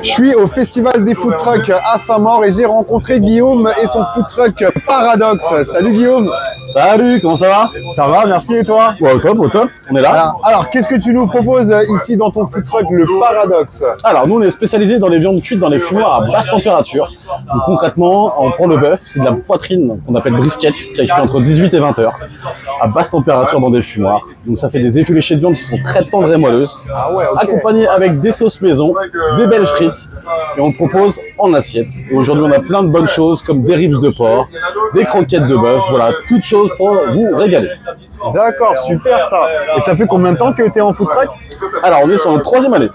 Je suis au Festival des Food Trucks à Saint-Maur et j'ai rencontré Guillaume et son food truck Paradox. Salut Guillaume. Salut, comment ça va? Ça va, merci et toi? Ouais, au top, on est là. Alors qu'est-ce que tu nous proposes ici dans ton food truck, le Paradox? Alors, nous, on est spécialisé dans les viandes cuites dans les fumoirs à basse température. Donc, concrètement, on prend le bœuf, c'est de la poitrine qu'on appelle brisket, qui a cuit entre 18 et 20 heures, à basse température dans des fumoirs. Donc, ça fait des effilochés de viande qui sont très tendres et moelleuses, accompagnés avec des sauces maison, des belles frites, et on le propose en assiette. Et aujourd'hui, on a plein de bonnes choses comme des ribs de porc, des croquettes de bœuf, voilà, toutes choses pour vous régaler. D'accord, super ça. Et ça fait combien de temps que tu es en food truck? Alors, on est sur notre 3e année.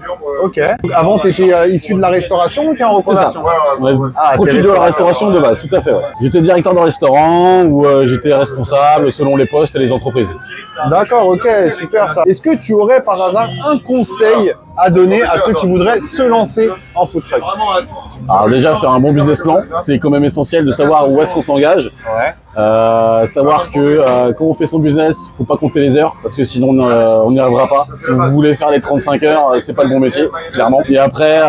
Ok. Donc, avant, tu étais issu de la restauration ou tu es en C'est ça. reconversion? Profil de la restauration de base, tout à fait. Ouais. J'étais directeur de restaurant ou j'étais responsable selon les postes et les entreprises. D'accord, ok, super ça. Est-ce que tu aurais par hasard un conseil à donner à ceux qui voudraient se lancer en food truck? Alors déjà, faire un bon business plan, c'est quand même essentiel de savoir où est-ce qu'on s'engage. Ouais. Savoir que quand on fait son business, faut pas compter les heures parce que sinon on n'y arrivera pas. Si vous voulez faire les 35 heures, c'est pas le bon métier, clairement. Et après,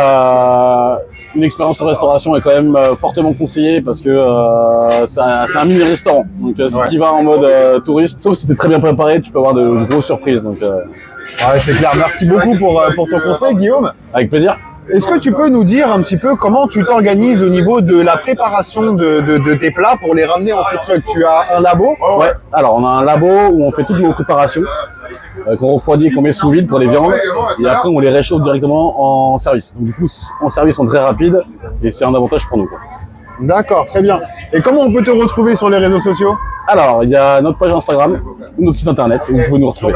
une expérience en restauration est quand même fortement conseillée parce que c'est un mini restaurant. Donc si tu vas en mode touriste, sauf si t'es très bien préparé, tu peux avoir de grosses surprises. Donc Ouais, c'est clair. Merci beaucoup pour ton conseil, Guillaume. avec plaisir. Est-ce que tu peux nous dire un petit peu comment tu t'organises au niveau de la préparation de tes plats pour les ramener en food truck? Tu as un labo? Ouais, alors on a un labo où on fait toutes nos préparations, qu'on refroidit et qu'on met sous vide pour les viandes, et après on les réchauffe directement en service. Donc du coup, en service, on est très rapide, et c'est un avantage pour nous, quoi. D'accord, très bien. Et comment on peut te retrouver sur les réseaux sociaux? Alors, il y a notre page Instagram, notre site internet, où vous pouvez nous retrouver.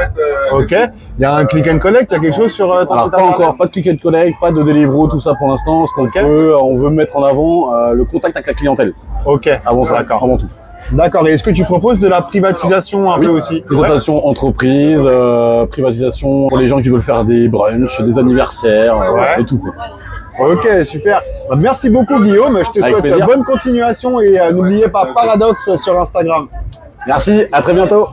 Ok. Il y a un click and collect, il y a quelque chose sur ton Alors site pas internet? encore, pas de click and collect, pas de Deliveroo, tout ça pour l'instant. Ce qu'on peut, on veut mettre en avant le contact avec la clientèle. Ok. Avant ça, D'accord. avant tout. D'accord. Et est-ce que tu proposes de la privatisation un peu aussi? Présentation entreprise, privatisation pour les gens qui veulent faire des brunchs, des anniversaires, et tout, quoi. Ok, super. Bah, merci beaucoup Guillaume. Je te Avec souhaite plaisir. bonne continuation et n'oubliez pas Paradox sur Instagram. Merci, à très bientôt.